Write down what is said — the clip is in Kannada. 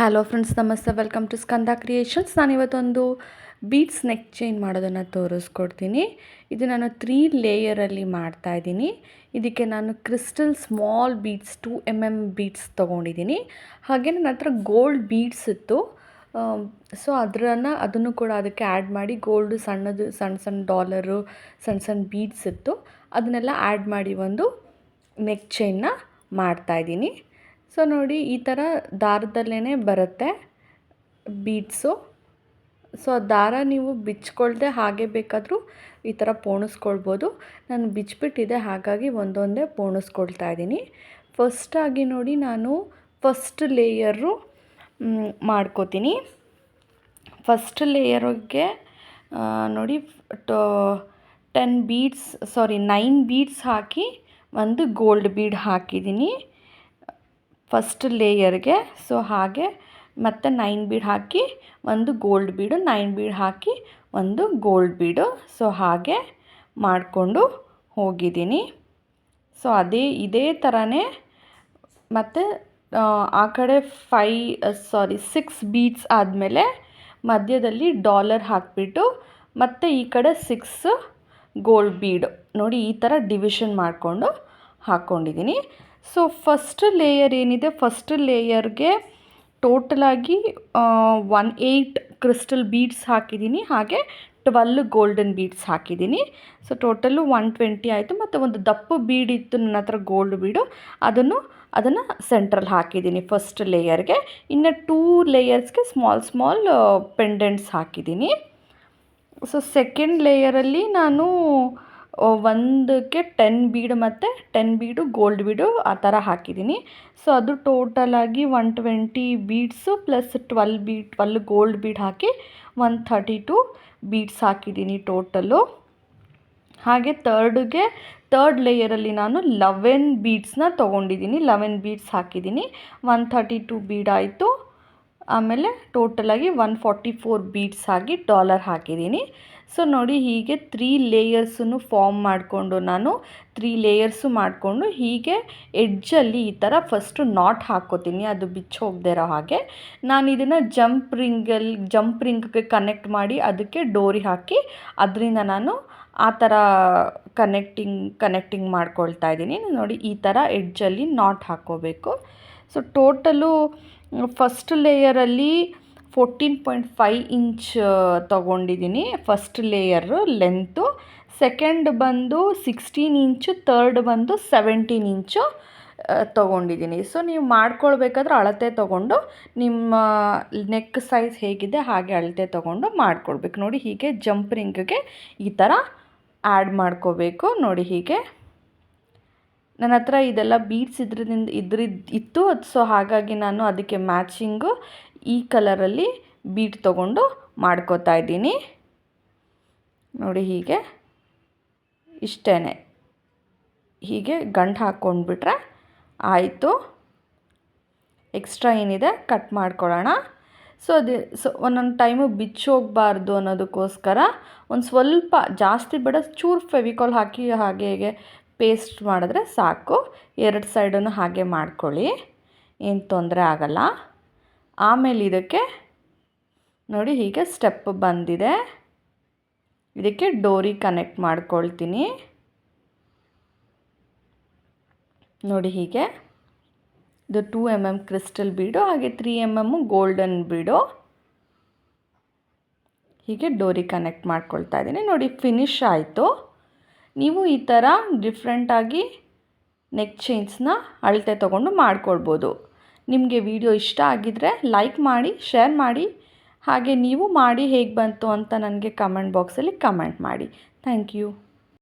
ಹಲೋ ಫ್ರೆಂಡ್ಸ್, ನಮಸ್ತೆ. Welcome to Skanda creations. ನಾನಿವತ್ತೊಂದು ಬೀಡ್ಸ್ ನೆಕ್ ಚೈನ್ ಮಾಡೋದನ್ನು ತೋರಿಸ್ಕೊಡ್ತೀನಿ. ಇದು ನಾನು 3 ಲೇಯರಲ್ಲಿ ಮಾಡ್ತಾಯಿದ್ದೀನಿ. ಇದಕ್ಕೆ ನಾನು crystal small beads 2 mm beads ತೊಗೊಂಡಿದ್ದೀನಿ. ಹಾಗೆ ನನ್ನ ಹತ್ರ ಗೋಲ್ಡ್ ಬೀಡ್ಸ್ ಇತ್ತು. ಸೊ ಅದನ್ನು ಕೂಡ ಅದಕ್ಕೆ ಆ್ಯಡ್ ಮಾಡಿ, ಗೋಲ್ಡು ಸಣ್ಣ ಸಣ್ಣ ಡಾಲರು, ಸಣ್ಣ ಬೀಡ್ಸ್ ಇತ್ತು, ಅದನ್ನೆಲ್ಲ ಆ್ಯಡ್ ಮಾಡಿ ಒಂದು ನೆಕ್ ಚೈನ್ನ ಮಾಡ್ತಾಯಿದ್ದೀನಿ. ಸೊ ನೋಡಿ, ಈ ಥರ ದಾರದಲ್ಲೇ ಬರುತ್ತೆ ಬೀಡ್ಸು. ಸೊ ದಾರ ನೀವು ಬಿಚ್ಕೊಳ್ದೆ ಹಾಗೆ ಬೇಕಾದರೂ ಈ ಥರ ಪೋಣಿಸ್ಕೊಳ್ಬೋದು. ನಾನು ಬಿಚ್ಚಿಬಿಟ್ಟಿದೆ, ಹಾಗಾಗಿ ಒಂದೊಂದೇ ಪೋಣಿಸ್ಕೊಳ್ತಾ ಇದ್ದೀನಿ. ಫಸ್ಟಾಗಿ ನೋಡಿ, ನಾನು ಫಸ್ಟ್ ಲೇಯರು ಮಾಡ್ಕೋತೀನಿ. ಫಸ್ಟ್ ಲೇಯರಿಗೆ ನೋಡಿ 9 ಬೀಡ್ಸ್ ಹಾಕಿ ಒಂದು ಗೋಲ್ಡ್ ಬೀಡ್ ಹಾಕಿದ್ದೀನಿ ಫಸ್ಟ್ ಲೇಯರ್ಗೆ. ಸೊ ಹಾಗೆ ಮತ್ತು 9 ಬೀಡ್ ಹಾಕಿ ಒಂದು ಗೋಲ್ಡ್ ಬೀಡು, 9 ಬೀಡ್ ಹಾಕಿ ಒಂದು ಗೋಲ್ಡ್ ಬೀಡು. ಸೊ ಹಾಗೆ ಮಾಡಿಕೊಂಡು ಹೋಗಿದ್ದೀನಿ. ಸೊ ಇದೇ ಥರನೇ ಮತ್ತು ಆ ಕಡೆ 6 ಬೀಡ್ಸ್ ಆದಮೇಲೆ ಮಧ್ಯದಲ್ಲಿ ಡಾಲರ್ ಹಾಕಿಬಿಟ್ಟು ಮತ್ತು ಈ ಕಡೆ 6 ಗೋಲ್ಡ್ ಬೀಡು ನೋಡಿ, ಈ ಥರ ಡಿವಿಷನ್ ಮಾಡಿಕೊಂಡು ಹಾಕ್ಕೊಂಡಿದ್ದೀನಿ. ಸೊ ಫಸ್ಟ್ ಲೇಯರ್ ಏನಿದೆ, ಫಸ್ಟ್ ಲೇಯರ್ಗೆ ಟೋಟಲಾಗಿ 18 ಕ್ರಿಸ್ಟಲ್ ಬೀಡ್ಸ್ ಹಾಕಿದ್ದೀನಿ, ಹಾಗೆ 12 ಗೋಲ್ಡನ್ ಬೀಡ್ಸ್ ಹಾಕಿದ್ದೀನಿ. ಸೊ ಟೋಟಲು 120 ಆಯಿತು. ಮತ್ತು ಒಂದು ದಪ್ಪ ಬೀಡ್ ಇತ್ತು ನನ್ನ ಹತ್ರ, ಗೋಲ್ಡ್ ಬೀಡು, ಅದನ್ನು ಸೆಂಟ್ರಲ್ಲಿ ಹಾಕಿದ್ದೀನಿ ಫಸ್ಟ್ ಲೇಯರ್ಗೆ. ಇನ್ನು 2 ಲೇಯರ್ಸ್ಗೆ ಸ್ಮಾಲ್ ಪೆಂಡೆಂಟ್ಸ್ ಹಾಕಿದ್ದೀನಿ. ಸೊ ಸೆಕೆಂಡ್ ಲೇಯರಲ್ಲಿ ನಾನು ಒಂದಕ್ಕೆ 10 ಬೀಡ್ ಮತ್ತು 10 ಬೀಡು ಗೋಲ್ಡ್ ಬೀಡು ಆ ಥರ ಹಾಕಿದ್ದೀನಿ. ಸೊ ಅದು ಟೋಟಲಾಗಿ 120 ಬೀಡ್ಸು ಪ್ಲಸ್ 12 ಗೋಲ್ಡ್ ಬೀಡ್ ಹಾಕಿ 132 ಬೀಡ್ಸ್ ಹಾಕಿದ್ದೀನಿ ಟೋಟಲು. ಹಾಗೆ ಥರ್ಡ್ ಲೇಯರಲ್ಲಿ ನಾನು 11 ಬೀಡ್ಸ್ನ ತೊಗೊಂಡಿದ್ದೀನಿ, 11 ಬೀಡ್ಸ್ ಹಾಕಿದ್ದೀನಿ, 132 ಬೀಡ್ ಆಯಿತು. ಆಮೇಲೆ ಟೋಟಲಾಗಿ 144 ಬೀಡ್ಸ್ ಆಗಿ ಡಾಲರ್ ಹಾಕಿದ್ದೀನಿ. ಸೊ ನೋಡಿ, ಹೀಗೆ 3 ಲೇಯರ್ಸನ್ನು ಫಾರ್ಮ್ ಮಾಡಿಕೊಂಡು ನಾನು 3 ಲೇಯರ್ಸು ಮಾಡಿಕೊಂಡು ಹೀಗೆ ಎಡ್ಜಲ್ಲಿ ಈ ಥರ ಫಸ್ಟು ನಾಟ್ ಹಾಕ್ಕೋತೀನಿ, ಅದು ಬಿಚ್ಚಿ ಹೋಗದೇ ಇರೋ ಹಾಗೆ. ನಾನು ಇದನ್ನು ಜಂಪ್ ರಿಂಗ್ಗೆ ಕನೆಕ್ಟ್ ಮಾಡಿ ಅದಕ್ಕೆ ಡೋರಿ ಹಾಕಿ ಅದರಿಂದ ನಾನು ಆ ಥರ ಕನೆಕ್ಟಿಂಗ್ ಮಾಡ್ಕೊಳ್ತಾ ಇದ್ದೀನಿ. ನೋಡಿ, ಈ ಥರ ಎಡ್ಜಲ್ಲಿ ನಾಟ್ ಹಾಕ್ಕೋಬೇಕು. ಸೊ ಟೋಟಲು ಫಸ್ಟ್ ಲೇಯರಲ್ಲಿ 14.5 ಇಂಚ್ ತೊಗೊಂಡಿದ್ದೀನಿ ಫಸ್ಟ್ ಲೇಯರು ಲೆಂತು. ಸೆಕೆಂಡ್ ಬಂದು 16 ಇಂಚು, ಥರ್ಡ್ ಬಂದು 17 ಇಂಚು ತೊಗೊಂಡಿದ್ದೀನಿ. ಸೊ ನೀವು ಮಾಡ್ಕೊಳ್ಬೇಕಾದ್ರೆ ಅಳತೆ ತೊಗೊಂಡು ನಿಮ್ಮ ನೆಕ್ ಸೈಜ್ ಹೇಗಿದೆ ಹಾಗೆ ಅಳತೆ ತೊಗೊಂಡು ಮಾಡ್ಕೊಳ್ಬೇಕು. ನೋಡಿ, ಹೀಗೆ ಜಂಪ್ ರಿಂಗ್ಗೆ ಈ ಥರ ಆ್ಯಡ್ ಮಾಡ್ಕೋಬೇಕು. ನೋಡಿ, ಹೀಗೆ ನನ್ನ ಹತ್ರ ಇದೆಲ್ಲ ಬೀಡ್ಸ್ ಇತ್ತು. ಸೊ ಹಾಗಾಗಿ ನಾನು ಅದಕ್ಕೆ ಮ್ಯಾಚಿಂಗು ಈ ಕಲರಲ್ಲಿ ಬೀಡ್ ತೊಗೊಂಡು ಮಾಡ್ಕೋತಾ ಇದ್ದೀನಿ. ನೋಡಿ, ಹೀಗೆ ಇಷ್ಟೇ, ಹೀಗೆ ಗಂಟು ಹಾಕ್ಕೊಂಡ್ಬಿಟ್ರೆ ಆಯಿತು. ಎಕ್ಸ್ಟ್ರಾ ಏನಿದೆ ಕಟ್ ಮಾಡ್ಕೊಳ್ಳೋಣ. ಸೊ ಒಂದೊಂದು ಟೈಮು ಬಿಚ್ಚೋಗಬಾರ್ದು ಅನ್ನೋದಕ್ಕೋಸ್ಕರ ಒಂದು ಸ್ವಲ್ಪ ಜಾಸ್ತಿ ಬೇಡ, ಚೂರು ಫೆವಿಕಾಲ್ ಹಾಕಿ ಹಾಗೆ ಪೇಸ್ಟ್ ಮಾಡಿದ್ರೆ ಸಾಕು. 2 ಸೈಡನ್ನು ಹಾಗೆ ಮಾಡ್ಕೊಳ್ಳಿ, ಏನು ತೊಂದರೆ ಆಗಲ್ಲ. ಆಮೇಲೆ ಇದಕ್ಕೆ ನೋಡಿ, ಹೀಗೆ ಸ್ಟೆಪ್ ಬಂದಿದೆ, ಇದಕ್ಕೆ ಡೋರಿ ಕನೆಕ್ಟ್ ಮಾಡ್ಕೊಳ್ತೀನಿ. ನೋಡಿ, ಹೀಗೆ ಇದು 2 mm ಕ್ರಿಸ್ಟಲ್ ಬೀಡು, ಹಾಗೆ 3 mm ಗೋಲ್ಡನ್ ಬೀಡು, ಹೀಗೆ ಡೋರಿ ಕನೆಕ್ಟ್ ಮಾಡ್ಕೊಳ್ತಾ ಇದ್ದೀನಿ. ನೋಡಿ, ಫಿನಿಶ್ ಆಯಿತು. ನೀವು ಈ ಥರ ಡಿಫ್ರೆಂಟಾಗಿ ನೆಕ್ ಚೈನ್ಸ್ನ ಅಳತೆ ತೊಗೊಂಡು ಮಾಡ್ಕೊಳ್ಬೋದು. ನಿಮಗೆ ವಿಡಿಯೋ ಇಷ್ಟ ಆಗಿದ್ದರೆ ಲೈಕ್ ಮಾಡಿ, ಶೇರ್ ಮಾಡಿ, ಹಾಗೆ ನೀವು ಮಾಡಿ ಹೇಗೆ ಬಂತು ಅಂತ ನನಗೆ ಕಮೆಂಟ್ ಬಾಕ್ಸಲ್ಲಿ ಕಮೆಂಟ್ ಮಾಡಿ. Thank you.